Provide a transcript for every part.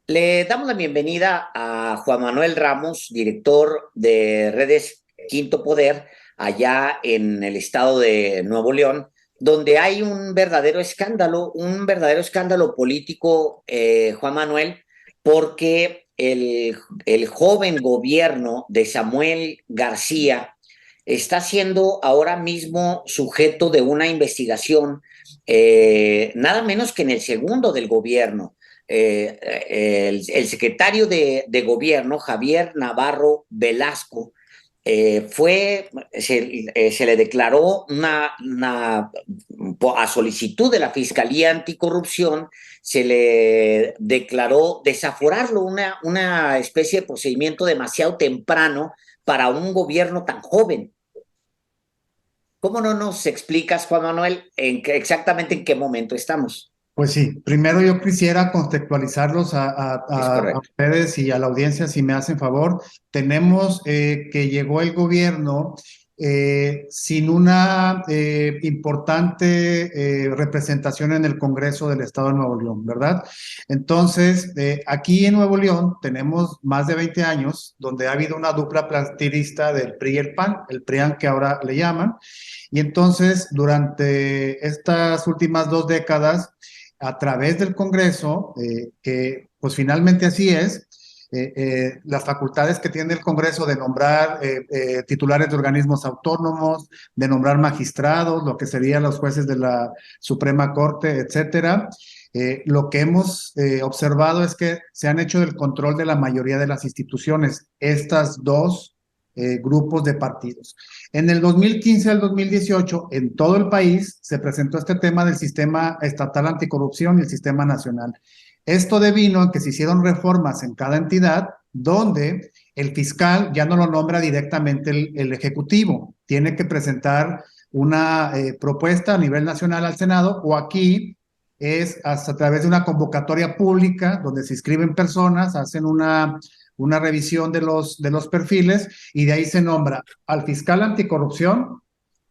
Le damos la bienvenida a Juan Manuel Ramos, director de Redes Quinto Poder, allá en el estado de Nuevo León, donde hay un verdadero escándalo político, Juan Manuel, porque el joven gobierno de Samuel García está siendo ahora mismo sujeto de una investigación, nada menos que en el segundo del gobierno. El secretario de gobierno, Javier Navarro Velasco, se le declaró a solicitud de la Fiscalía Anticorrupción, se le declaró desaforarlo, una especie de procedimiento demasiado temprano para un gobierno tan joven. ¿Cómo no nos explicas, Juan Manuel, exactamente en qué momento estamos? Pues sí, primero yo quisiera contextualizarlos Es a correcto. ustedes y a la audiencia, si me hacen favor. Tenemos que llegó el gobierno sin una importante representación en el Congreso del Estado de Nuevo León, ¿verdad? Entonces, aquí en Nuevo León tenemos más de 20 años donde ha habido una dupla partidista del PRI y el PAN, el PRIAN que ahora le llaman. Y entonces, durante estas últimas 2 décadas, a través del Congreso, que pues finalmente así es, las facultades que tiene el Congreso de nombrar titulares de organismos autónomos, de nombrar magistrados, lo que serían los jueces de la Suprema Corte, etcétera. Lo que hemos observado es que se han hecho del control de la mayoría de las instituciones, estas dos grupos de partidos. En el 2015 al 2018, en todo el país, se presentó este tema del sistema estatal anticorrupción y el sistema nacional. Esto devino en que se hicieron reformas en cada entidad donde el fiscal ya no lo nombra directamente el Ejecutivo, tiene que presentar una propuesta a nivel nacional al Senado o aquí es hasta a través de una convocatoria pública donde se inscriben personas, hacen una revisión de los perfiles y de ahí se nombra al fiscal anticorrupción,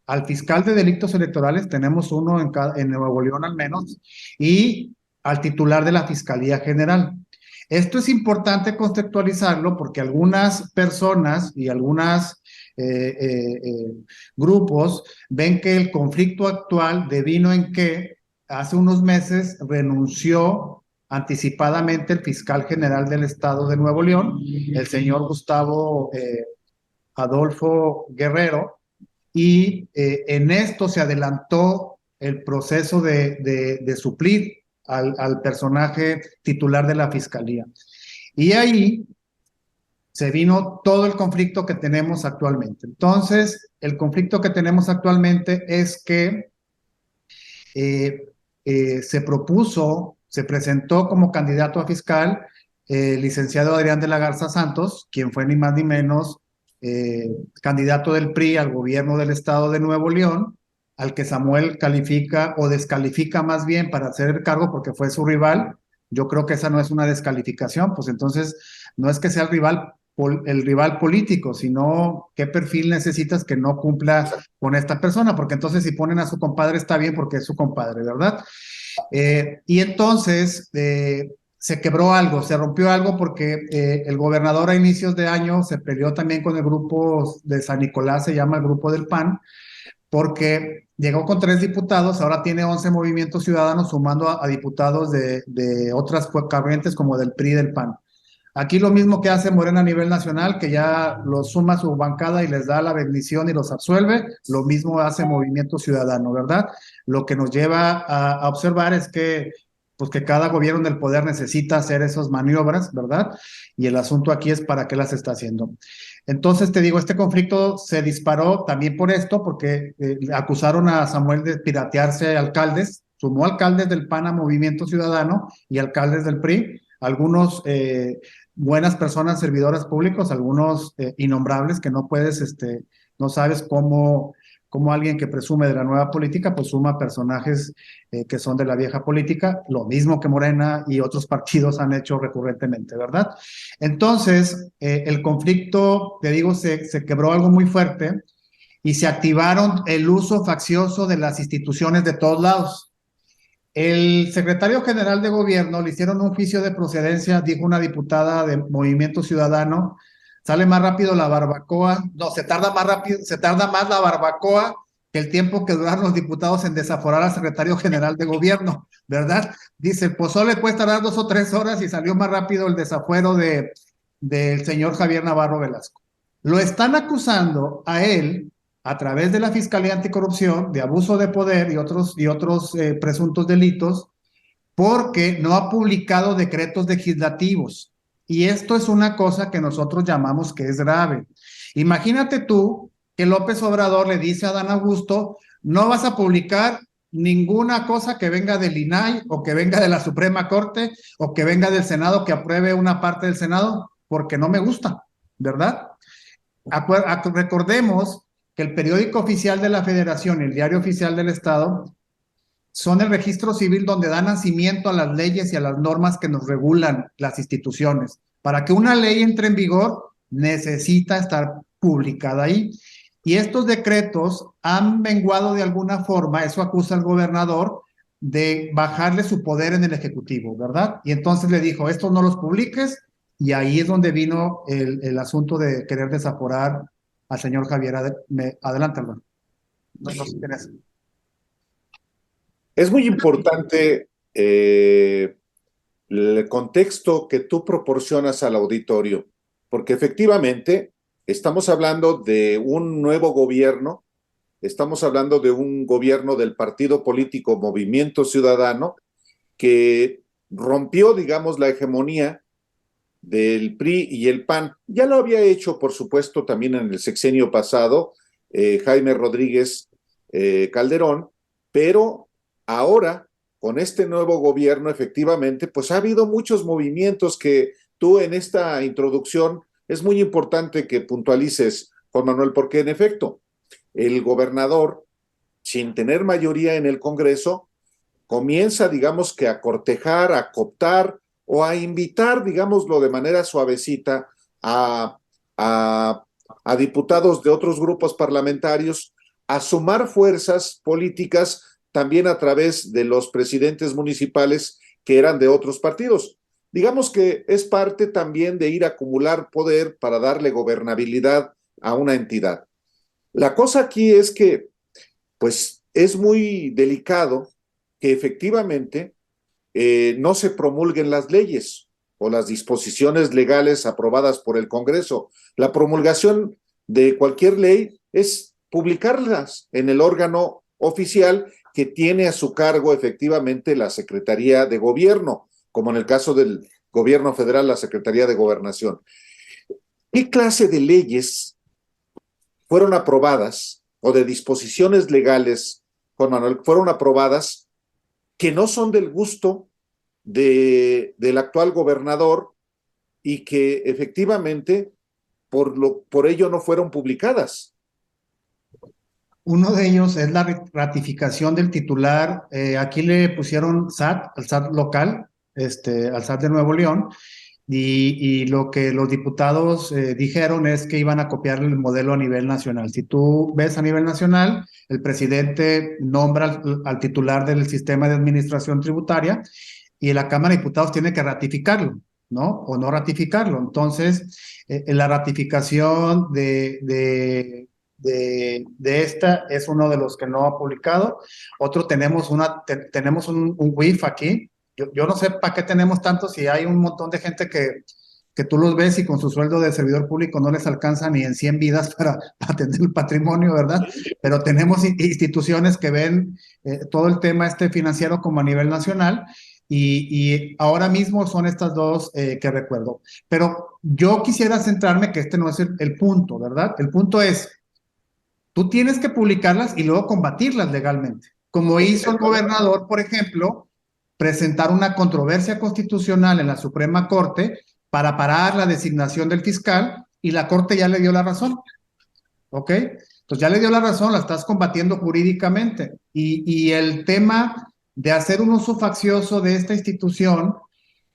al fiscal de delitos electorales, tenemos uno en Nuevo León al menos, y al titular de la Fiscalía General. Esto es importante contextualizarlo porque algunas personas y algunas grupos ven que el conflicto actual devino en que hace unos meses renunció anticipadamente el fiscal general del estado de Nuevo León, el señor Gustavo Adolfo Guerrero, y en esto se adelantó el proceso de suplir al personaje titular de la fiscalía. Y ahí se vino todo el conflicto que tenemos actualmente. Entonces, el conflicto que tenemos actualmente es que eh, se propuso, se presentó como candidato a fiscal el licenciado Adrián de la Garza Santos, quien fue ni más ni menos candidato del PRI al gobierno del estado de Nuevo León, al que Samuel califica o descalifica más bien para hacer el cargo porque fue su rival. Yo creo que esa no es una descalificación, pues entonces no es que sea el rival político, sino qué perfil necesitas que no cumpla con esta persona, porque entonces si ponen a su compadre está bien porque es su compadre, ¿verdad? Y entonces se quebró algo, se rompió algo porque el gobernador a inicios de año se peleó también con el grupo de San Nicolás, se llama el grupo del PAN, porque llegó con 3 diputados, ahora tiene 11 movimientos ciudadanos sumando a diputados de otras corrientes como del PRI y del PAN. Aquí lo mismo que hace Morena a nivel nacional, que ya los suma a su bancada y les da la bendición y los absuelve, lo mismo hace Movimiento Ciudadano, ¿verdad? Lo que nos lleva a observar es que, pues que cada gobierno del poder necesita hacer esas maniobras, ¿verdad? Y el asunto aquí es para qué las está haciendo. Entonces, te digo, este conflicto se disparó también por esto, porque acusaron a Samuel de piratearse alcaldes, sumó alcaldes del PAN a Movimiento Ciudadano y alcaldes del PRI, algunos buenas personas, servidores públicos, algunos innombrables que no puedes, no sabes cómo alguien que presume de la nueva política, pues suma personajes que son de la vieja política, lo mismo que Morena y otros partidos han hecho recurrentemente, ¿verdad? Entonces, el conflicto, te digo, se quebró algo muy fuerte y se activaron el uso faccioso de las instituciones de todos lados. El secretario general de gobierno le hicieron un juicio de procedencia, dijo una diputada de Movimiento Ciudadano, sale más rápido la barbacoa, no, se tarda más rápido, se tarda más la barbacoa que el tiempo que duraron los diputados en desaforar al secretario general de gobierno, ¿verdad? Dice, el pozole puede tardar 2 o 3 horas y salió más rápido el desafuero del señor Javier Navarro Velasco. Lo están acusando a él a través de la Fiscalía Anticorrupción de abuso de poder y otros presuntos delitos, porque no ha publicado decretos legislativos. Y esto es una cosa que nosotros llamamos que es grave. Imagínate tú que López Obrador le dice a Dan Augusto, no vas a publicar ninguna cosa que venga del INAI o que venga de la Suprema Corte o que venga del Senado, que apruebe una parte del Senado, porque no me gusta, ¿verdad? Recordemos que el periódico oficial de la Federación y el diario oficial del Estado son el registro civil donde da nacimiento a las leyes y a las normas que nos regulan las instituciones. Para que una ley entre en vigor, necesita estar publicada ahí. Y estos decretos han menguado de alguna forma, eso acusa al gobernador, de bajarle su poder en el Ejecutivo, ¿verdad? Y entonces le dijo, estos no los publiques, y ahí es donde vino el asunto de querer desaforar al señor Javier. Adelante, hermano. No sé quién es. Es muy importante el contexto que tú proporcionas al auditorio, porque efectivamente estamos hablando de un nuevo gobierno, estamos hablando de un gobierno del partido político Movimiento Ciudadano que rompió, digamos, la hegemonía del PRI y el PAN. Ya lo había hecho, por supuesto, también en el sexenio pasado, Jaime Rodríguez Calderón, pero ahora, con este nuevo gobierno, efectivamente, pues ha habido muchos movimientos que tú en esta introducción es muy importante que puntualices, Juan Manuel, porque en efecto, el gobernador, sin tener mayoría en el Congreso, comienza, digamos que a cortejar, a cooptar o a invitar, digámoslo de manera suavecita, a, a, a diputados de otros grupos parlamentarios a sumar fuerzas políticas también a través de los presidentes municipales que eran de otros partidos. Digamos que es parte también de ir a acumular poder para darle gobernabilidad a una entidad. La cosa aquí es que, pues, es muy delicado que efectivamente no se promulguen las leyes o las disposiciones legales aprobadas por el Congreso. La promulgación de cualquier ley es publicarlas en el órgano oficial que tiene a su cargo efectivamente la Secretaría de Gobierno, como en el caso del Gobierno Federal, la Secretaría de Gobernación. ¿Qué clase de leyes fueron aprobadas o de disposiciones legales, Juan Manuel, fueron aprobadas que no son del gusto del actual gobernador y que efectivamente por ello no fueron publicadas? Uno de ellos es la ratificación del titular. Aquí le pusieron SAT, al SAT local, al SAT de Nuevo León, y lo que los diputados dijeron es que iban a copiar el modelo a nivel nacional. Si tú ves a nivel nacional, el presidente nombra al titular del sistema de administración tributaria y la Cámara de Diputados tiene que ratificarlo, ¿no? O no ratificarlo. Entonces, la ratificación de esta es uno de los que no ha publicado. Otro, tenemos un WIF aquí. Yo no sé para qué tenemos tanto si hay un montón de gente que tú los ves y con su sueldo de servidor público no les alcanza ni en 100 vidas para atender el patrimonio, ¿verdad? Pero tenemos instituciones que ven todo el tema financiero como a nivel nacional, y ahora mismo son estas dos que recuerdo. Pero yo quisiera centrarme que este no es el punto, ¿verdad? El punto es, tú tienes que publicarlas y luego combatirlas legalmente, como hizo el gobernador, por ejemplo, presentar una controversia constitucional en la Suprema Corte para parar la designación del fiscal, y la Corte ya le dio la razón, ¿ok? Entonces ya le dio la razón, la estás combatiendo jurídicamente. Y el tema de hacer un uso faccioso de esta institución,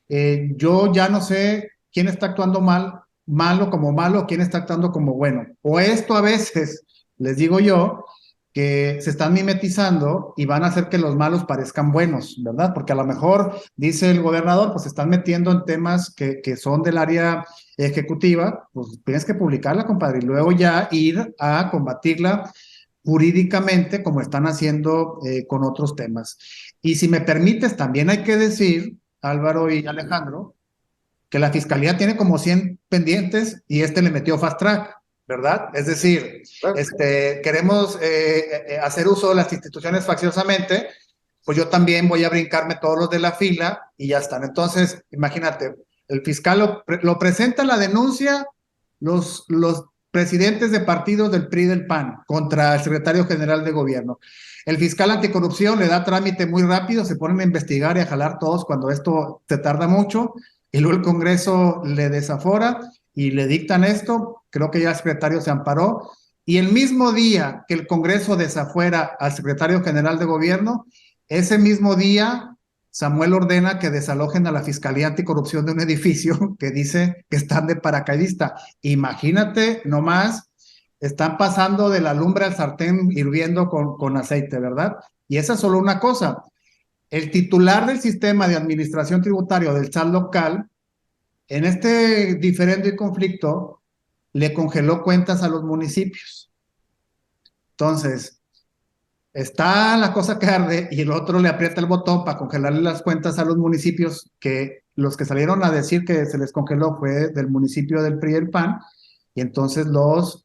yo ya no sé quién está actuando malo como malo, quién está actuando como bueno. O esto a veces, les digo yo, que se están mimetizando y van a hacer que los malos parezcan buenos, ¿verdad? Porque a lo mejor, dice el gobernador, pues se están metiendo en temas que son del área ejecutiva, pues tienes que publicarla, compadre, y luego ya ir a combatirla jurídicamente como están haciendo con otros temas. Y si me permites, también hay que decir, Álvaro y Alejandro, que la fiscalía tiene como 100 pendientes y le metió fast track, ¿verdad? Es decir, Claro. queremos hacer uso de las instituciones facciosamente, pues yo también voy a brincarme todos los de la fila y ya están. Entonces, imagínate, el fiscal lo presenta la denuncia los presidentes de partidos del PRI y del PAN contra el secretario general de gobierno. El fiscal anticorrupción le da trámite muy rápido, se ponen a investigar y a jalar todos cuando esto se tarda mucho, y luego el Congreso le desafora y le dictan esto, creo que ya el secretario se amparó, y el mismo día que el Congreso desafuera al secretario general de gobierno, ese mismo día Samuel ordena que desalojen a la Fiscalía Anticorrupción de un edificio que dice que están de paracaidista. Imagínate nomás, están pasando de la lumbre al sartén hirviendo con aceite, ¿verdad? Y esa es solo una cosa. El titular del sistema de administración tributario del SAT local, en este diferendo y conflicto, le congeló cuentas a los municipios. Entonces, está la cosa que arde y el otro le aprieta el botón para congelarle las cuentas a los municipios, que los que salieron a decir que se les congeló fue del municipio del PRI y el PAN, y entonces los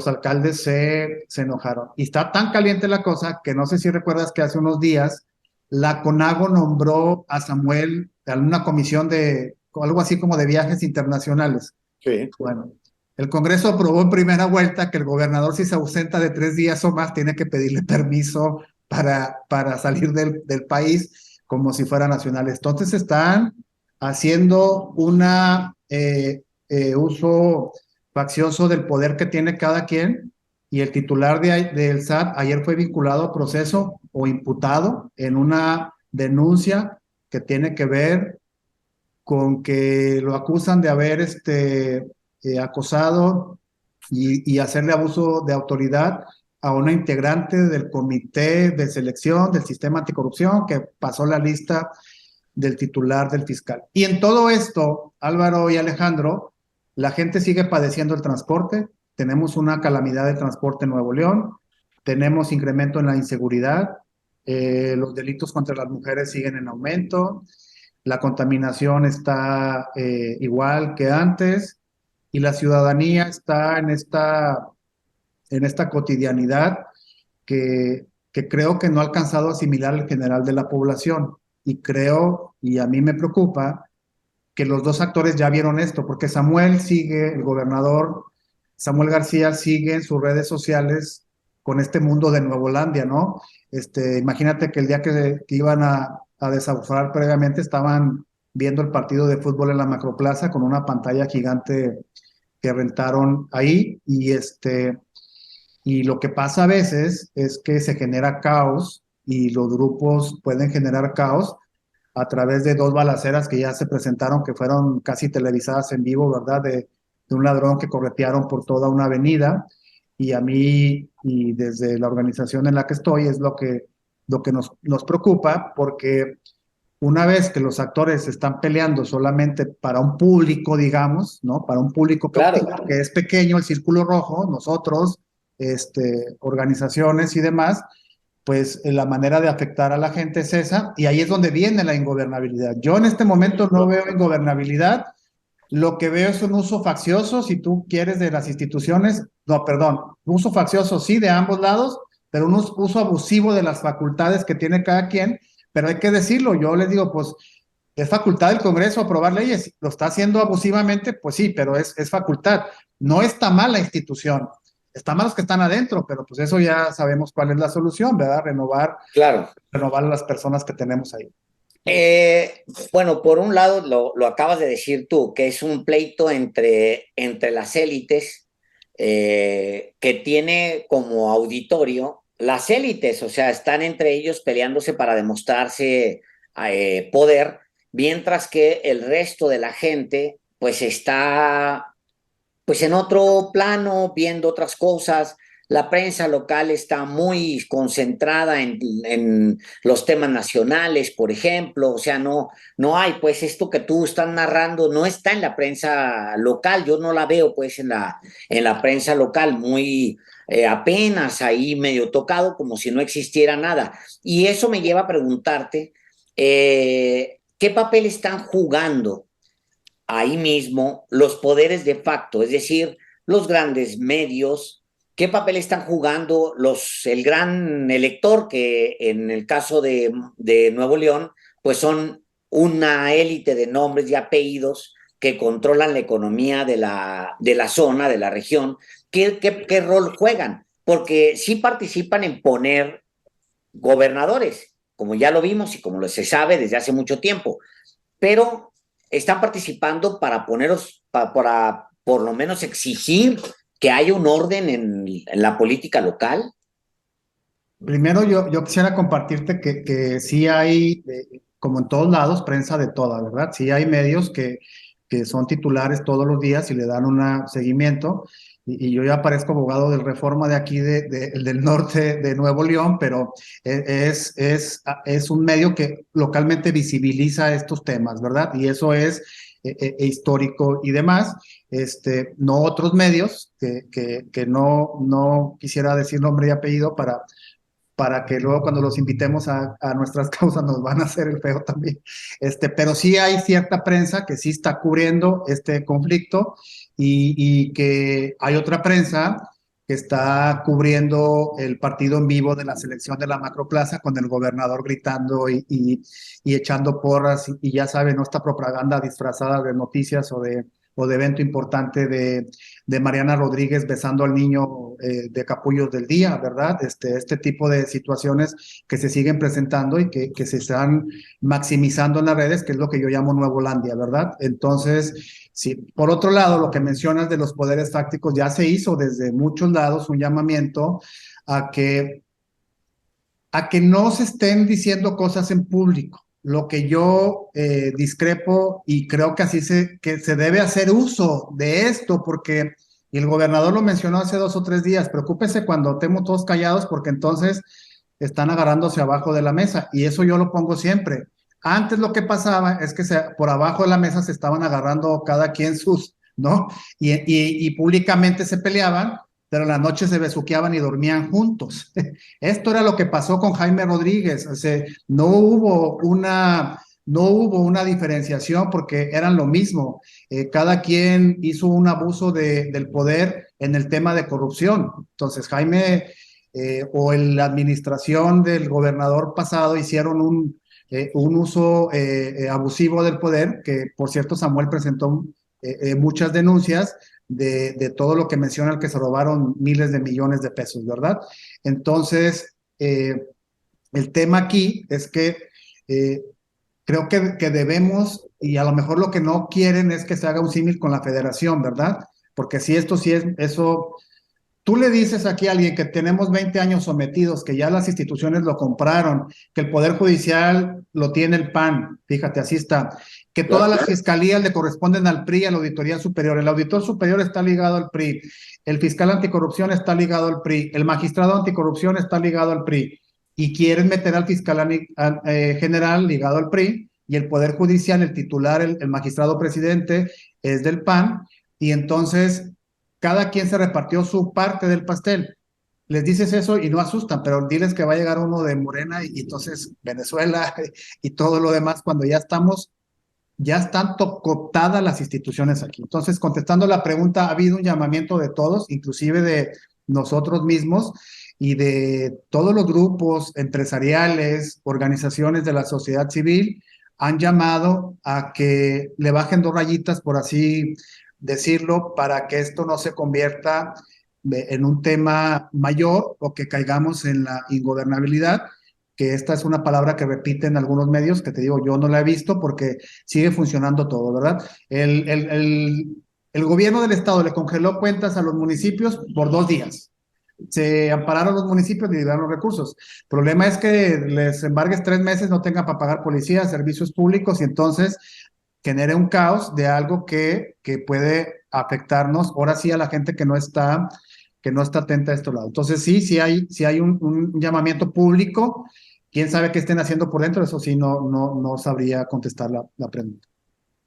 alcaldes se enojaron. Y está tan caliente la cosa que no sé si recuerdas que hace unos días la CONAGO nombró a Samuel a una comisión de algo así como de viajes internacionales. Sí. Bueno, el Congreso aprobó en primera vuelta que el gobernador, si se ausenta de 3 días o más, tiene que pedirle permiso para salir del país como si fuera nacional. Entonces están haciendo una uso faccioso del poder que tiene cada quien, y el titular del SAT ayer fue vinculado a proceso o imputado en una denuncia que tiene que ver con que lo acusan de haber acosado y hacerle abuso de autoridad a una integrante del comité de selección del sistema anticorrupción que pasó la lista del titular del fiscal. Y en todo esto, Álvaro y Alejandro, la gente sigue padeciendo el transporte. Tenemos una calamidad de transporte en Nuevo León, tenemos incremento en la inseguridad, los delitos contra las mujeres siguen en aumento, la contaminación está igual que antes, y la ciudadanía está en esta cotidianidad que creo que no ha alcanzado a asimilar el general de la población. Y creo, y a mí me preocupa, que los dos actores ya vieron esto, porque Samuel sigue, el gobernador Samuel García sigue en sus redes sociales con este mundo de Nuevolandia, ¿no? Imagínate que el día que iban a desaforar previamente estaban viendo el partido de fútbol en la Macroplaza con una pantalla gigante que rentaron ahí, y lo que pasa a veces es que se genera caos y los grupos pueden generar caos a través de dos balaceras que ya se presentaron, que fueron casi televisadas en vivo, ¿verdad? De un ladrón que corretearon por toda una avenida. Y a mí, y desde la organización en la que estoy, es lo que nos preocupa, porque una vez que los actores están peleando solamente para un público, digamos, ¿no? Para un público Claro, que es pequeño, el círculo rojo, nosotros, organizaciones y demás, pues la manera de afectar a la gente es esa, y ahí es donde viene la ingobernabilidad. Yo en este momento no veo ingobernabilidad, lo que veo es un uso faccioso, si tú quieres, de las instituciones, no, perdón, un uso faccioso sí de ambos lados, pero un uso abusivo de las facultades que tiene cada quien, pero hay que decirlo, yo les digo, pues es facultad del Congreso aprobar leyes, lo está haciendo abusivamente, pues sí, pero es facultad, no está mal la institución, está mal los que están adentro, pero pues eso ya sabemos cuál es la solución, ¿verdad? claro. Renovar a las personas que tenemos ahí. Eh, bueno, por un lado, lo acabas de decir tú, que es un pleito entre las élites que tiene como auditorio las élites, o sea, están entre ellos peleándose para demostrarse poder, mientras que el resto de la gente pues está pues en otro plano, viendo otras cosas, la prensa local está muy concentrada en los temas nacionales, por ejemplo, o sea, no hay, pues esto que tú estás narrando no está en la prensa local, yo no la veo pues en la prensa local, muy apenas ahí medio tocado, como si no existiera nada. Y eso me lleva a preguntarte, ¿qué papel están jugando ahí mismo los poderes de facto, es decir, los grandes medios? ¿Qué papel están jugando el gran elector, que en el caso de Nuevo León, pues son una élite de nombres y apellidos que controlan la economía de la zona, de la región? ¿Qué rol juegan? Porque sí participan en poner gobernadores, como ya lo vimos y como se sabe desde hace mucho tiempo, pero están participando para poneros, para por lo menos exigir que haya un orden en la política local. Primero, yo quisiera compartirte que sí hay, como en todos lados, prensa de toda, ¿verdad? Sí hay medios que son titulares todos los días y le dan un seguimiento. Y yo ya parezco abogado del Reforma de aquí, del norte de Nuevo León, pero es un medio que localmente visibiliza estos temas, ¿verdad? Y eso es histórico y demás. No otros medios que no quisiera decir nombre y apellido para que luego cuando los invitemos a nuestras causas nos van a hacer el feo también. Pero sí hay cierta prensa que sí está cubriendo este conflicto y que hay otra prensa que está cubriendo el partido en vivo de la selección de la Macroplaza con el gobernador gritando y echando porras y ya saben, ¿no? Esta propaganda disfrazada de noticias o de evento importante de Mariana Rodríguez besando al niño de capullos del día, ¿verdad? Este tipo de situaciones que se siguen presentando y que se están maximizando en las redes, que es lo que yo llamo Nuevolandia, ¿verdad? Entonces, sí, por otro lado, lo que mencionas de los poderes fácticos, ya se hizo desde muchos lados un llamamiento a que no se estén diciendo cosas en público. Lo que yo discrepo y creo que que se debe hacer uso de esto, porque y el gobernador lo mencionó hace 2 o 3 días, preocúpese cuando estemos todos callados, porque entonces están agarrándose abajo de la mesa, y eso yo lo pongo siempre. Antes lo que pasaba es que por abajo de la mesa se estaban agarrando cada quien ¿no? Y públicamente se peleaban, pero en la noche se besuqueaban y dormían juntos. Esto era lo que pasó con Jaime Rodríguez. O sea, no hubo una diferenciación porque eran lo mismo. Cada quien hizo un abuso del poder en el tema de corrupción. Entonces, Jaime o la administración del gobernador pasado hicieron un uso abusivo del poder, que por cierto Samuel presentó muchas denuncias de todo lo que menciona el que se robaron miles de millones de pesos, ¿verdad? Entonces, el tema aquí es que creo que debemos, y a lo mejor lo que no quieren es que se haga un símil con la federación, ¿verdad? Porque si esto sí es, eso, tú le dices aquí a alguien que tenemos 20 años sometidos, que ya las instituciones lo compraron, que el Poder Judicial lo tiene el PAN, fíjate, así está, que todas las fiscalías le corresponden al PRI, a la Auditoría Superior, el Auditor Superior está ligado al PRI, el Fiscal Anticorrupción está ligado al PRI, el Magistrado Anticorrupción está ligado al PRI, y quieren meter al Fiscal General ligado al PRI, y el Poder Judicial, el titular, el magistrado presidente, es del PAN, y entonces cada quien se repartió su parte del pastel. Les dices eso y no asustan, pero diles que va a llegar uno de Morena y entonces Venezuela y todo lo demás cuando ya están cooptadas las instituciones aquí. Entonces, contestando la pregunta, ha habido un llamamiento de todos, inclusive de nosotros mismos y de todos los grupos empresariales, organizaciones de la sociedad civil, han llamado a que le bajen 2 rayitas, por así decirlo, para que esto no se convierta en un tema mayor o que caigamos en la ingobernabilidad, que esta es una palabra que repiten algunos medios, que te digo, yo no la he visto porque sigue funcionando todo, ¿verdad? El gobierno del estado le congeló cuentas a los municipios por 2 días. Se ampararon los municipios y liberaron los recursos. El problema es que les embargues 3 meses, no tengan para pagar policía, servicios públicos, y entonces genere un caos de algo que puede afectarnos, ahora sí, a la gente que no está que no está atenta a este lado. Entonces sí hay un llamamiento público. Quién sabe qué estén haciendo por dentro, eso sí, no sabría contestar la pregunta.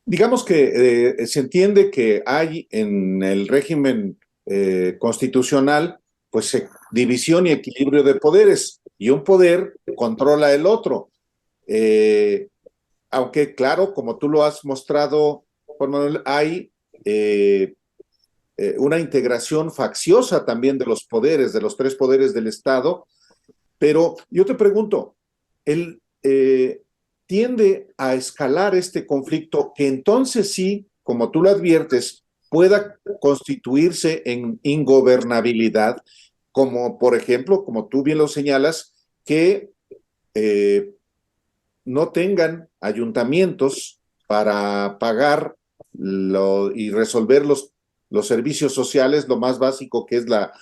Digamos que se entiende que hay en el régimen constitucional, pues, división y equilibrio de poderes, y un poder controla el otro. Aunque, claro, como tú lo has mostrado, Juan Manuel, hay una integración facciosa también de los poderes, de los tres poderes del Estado. Pero yo te pregunto, él tiende a escalar este conflicto que entonces sí, como tú lo adviertes, pueda constituirse en ingobernabilidad, como por ejemplo, como tú bien lo señalas, que no tengan ayuntamientos para pagar y resolver los servicios sociales, lo más básico que es la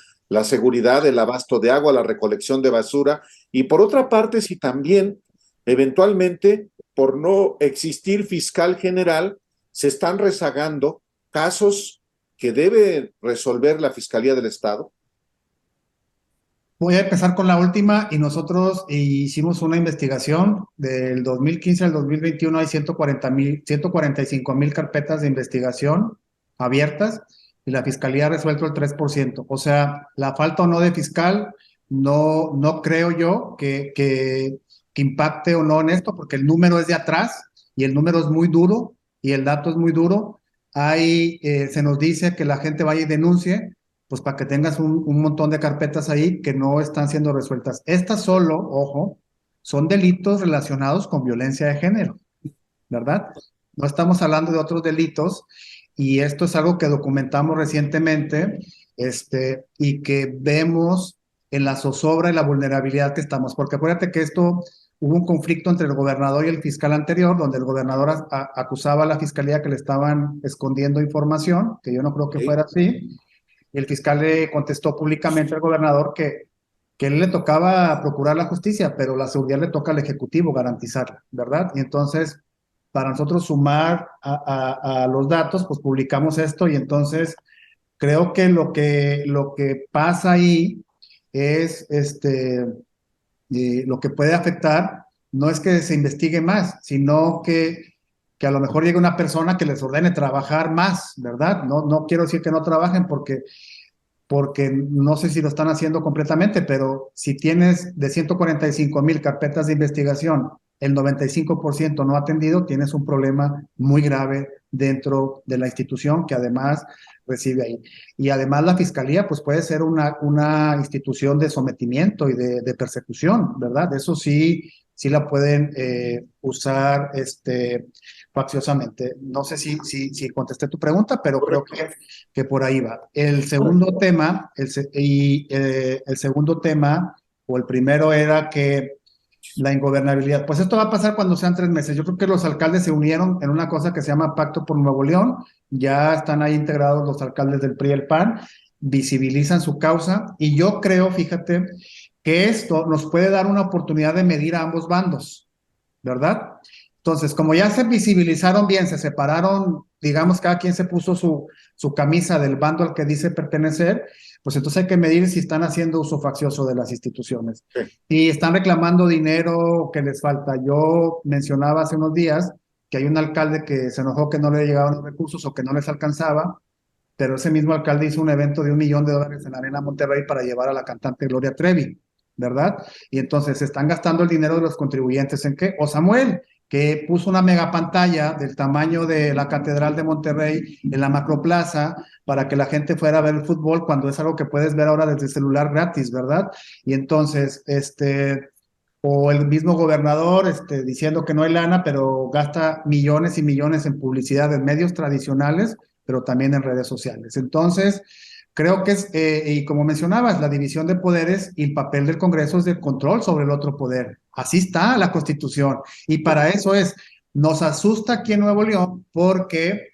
seguridad, el abasto de agua, la recolección de basura, y por otra parte, si también eventualmente, por no existir fiscal general, se están rezagando casos que debe resolver la Fiscalía del Estado. Voy a empezar con la última y nosotros hicimos una investigación del 2015 al 2021, hay 145,000 carpetas de investigación abiertas y la Fiscalía ha resuelto el 3%. O sea, la falta o no de fiscal, no creo yo que impacte o no en esto, porque el número es de atrás y el número es muy duro y el dato es muy duro. Se nos dice que la gente vaya y denuncie, pues para que tengas un montón de carpetas ahí que no están siendo resueltas. Estas solo, ojo, son delitos relacionados con violencia de género, ¿verdad? No estamos hablando de otros delitos y esto es algo que documentamos recientemente, y que vemos en la zozobra y la vulnerabilidad que estamos, porque acuérdate que hubo un conflicto entre el gobernador y el fiscal anterior, donde el gobernador acusaba a la fiscalía que le estaban escondiendo información, que yo no creo que fuera así, y el fiscal le contestó públicamente al gobernador que él le tocaba procurar la justicia, pero la seguridad le toca al Ejecutivo garantizarla, ¿verdad? Y entonces, para nosotros sumar a los datos, pues publicamos esto y entonces creo que lo que pasa ahí es lo que puede afectar no es que se investigue más, sino que a lo mejor llegue una persona que les ordene trabajar más, ¿verdad? No quiero decir que no trabajen porque no sé si lo están haciendo completamente, pero si tienes de 145,000 carpetas de investigación, el 95% no atendido, tienes un problema muy grave dentro de la institución que además recibe ahí. Y además la fiscalía pues puede ser una institución de sometimiento y de persecución, ¿verdad? Eso sí la pueden usar facciosamente. No sé si contesté tu pregunta, pero creo que por ahí va. El segundo tema, el segundo tema, o el primero era que la ingobernabilidad. Pues esto va a pasar cuando sean 3 meses. Yo creo que los alcaldes se unieron en una cosa que se llama Pacto por Nuevo León. Ya están ahí integrados los alcaldes del PRI y el PAN, visibilizan su causa y yo creo, fíjate, que esto nos puede dar una oportunidad de medir a ambos bandos, ¿verdad? Entonces, como ya se visibilizaron bien, se separaron, digamos, cada quien se puso su camisa del bando al que dice pertenecer, pues entonces hay que medir si están haciendo uso faccioso de las instituciones. Sí. Y están reclamando dinero que les falta. Yo mencionaba hace unos días que hay un alcalde que se enojó que no le llegaban los recursos o que no les alcanzaba, pero ese mismo alcalde hizo un evento de $1 millón en la Arena Monterrey para llevar a la cantante Gloria Trevi, ¿verdad? Y entonces se están gastando el dinero de los contribuyentes ¿en qué? O Samuel, que puso una mega pantalla del tamaño de la Catedral de Monterrey en la Macroplaza para que la gente fuera a ver el fútbol cuando es algo que puedes ver ahora desde el celular gratis, ¿verdad? Y entonces, o el mismo gobernador diciendo que no hay lana, pero gasta millones y millones en publicidad en medios tradicionales, pero también en redes sociales. Entonces, creo que y como mencionabas, la división de poderes y el papel del Congreso es de control sobre el otro poder. Así está la Constitución. Y para eso nos asusta aquí en Nuevo León porque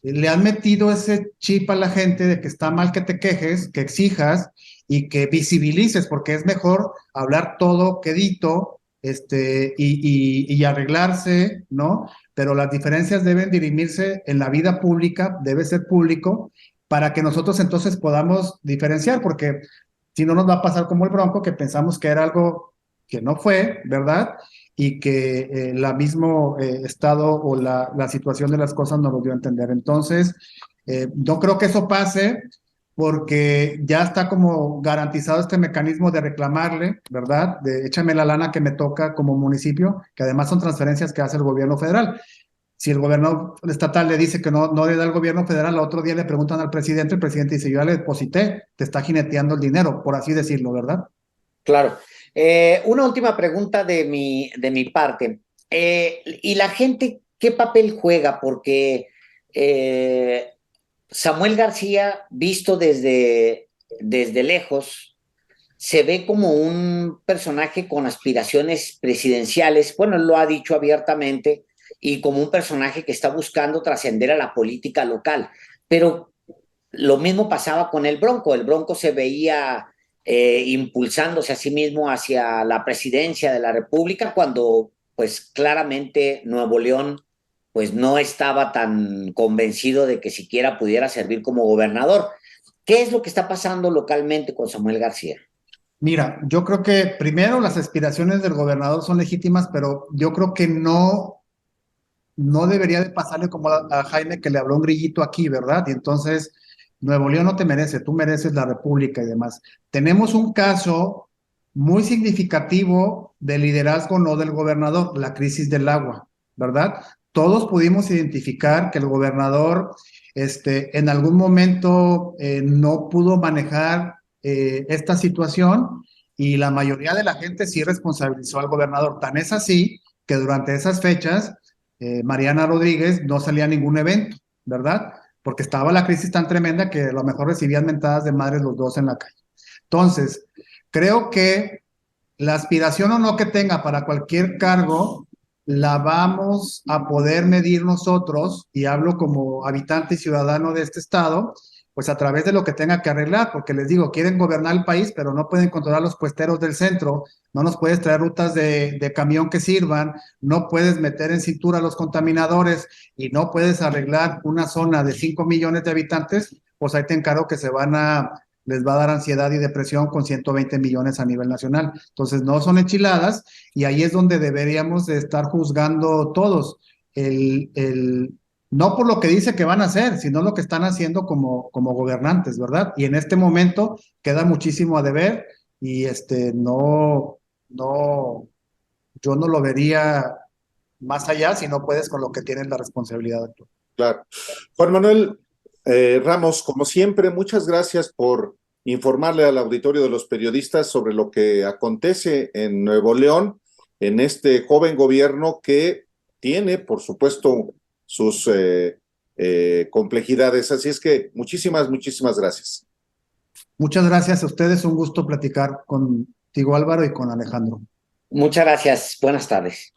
le han metido ese chip a la gente de que está mal que te quejes, que exijas y que visibilices, porque es mejor hablar todo quedito, y arreglarse, ¿no? Pero las diferencias deben dirimirse en la vida pública, debe ser público, para que nosotros entonces podamos diferenciar, porque si no nos va a pasar como el Bronco, que pensamos que era algo que no fue, ¿verdad? Y que la mismo estado o la situación de las cosas nos lo dio a entender. Entonces, no creo que eso pase porque ya está como garantizado este mecanismo de reclamarle, ¿verdad? De échame la lana que me toca como municipio, que además son transferencias que hace el gobierno federal. Si el gobierno estatal le dice que no le da al gobierno federal, al otro día le preguntan al presidente, el presidente dice, yo ya le deposité, te está jineteando el dinero, por así decirlo, ¿verdad? Claro. Una última pregunta de mi parte. ¿Y la gente qué papel juega? Porque Samuel García, visto desde lejos, se ve como un personaje con aspiraciones presidenciales, bueno, él lo ha dicho abiertamente, y como un personaje que está buscando trascender a la política local. Pero lo mismo pasaba con el Bronco se veía impulsándose a sí mismo hacia la presidencia de la República cuando pues claramente Nuevo León pues no estaba tan convencido de que siquiera pudiera servir como gobernador. ¿Qué es lo que está pasando localmente con Samuel García? Mira, yo creo que primero las aspiraciones del gobernador son legítimas, pero yo creo que no debería de pasarle como a Jaime que le habló un grillito aquí, ¿verdad? Y entonces, Nuevo León no te merece, tú mereces la República y demás. Tenemos un caso muy significativo de liderazgo no del gobernador, la crisis del agua, ¿verdad? Todos pudimos identificar que el gobernador en algún momento no pudo manejar esta situación y la mayoría de la gente sí responsabilizó al gobernador. Tan es así que durante esas fechas Mariana Rodríguez no salía a ningún evento, ¿verdad? Porque estaba la crisis tan tremenda que a lo mejor recibían mentadas de madres los dos en la calle. Entonces, creo que la aspiración o no que tenga para cualquier cargo, la vamos a poder medir nosotros, y hablo como habitante y ciudadano de este estado, pues a través de lo que tenga que arreglar, porque les digo, quieren gobernar el país, pero no pueden controlar los puesteros del centro, no nos puedes traer rutas de camión que sirvan, no puedes meter en cintura a los contaminadores y no puedes arreglar una zona de 5 millones de habitantes, pues ahí te encargo que les va a dar ansiedad y depresión con 120 millones a nivel nacional. Entonces, no son enchiladas y ahí es donde deberíamos de estar juzgando todos. No por lo que dice que van a hacer, sino lo que están haciendo como gobernantes, ¿verdad? Y en este momento queda muchísimo a deber y no, yo no lo vería más allá si no puedes con lo que tienes la responsabilidad de actuar. Claro. Juan Manuel Ramos, como siempre, muchas gracias por informarle al auditorio de los periodistas sobre lo que acontece en Nuevo León, en este joven gobierno que tiene, por supuesto, sus complejidades. Así es que muchísimas gracias. Muchas gracias a ustedes, un gusto platicar contigo, Álvaro, y con Alejandro. Muchas gracias. Buenas tardes.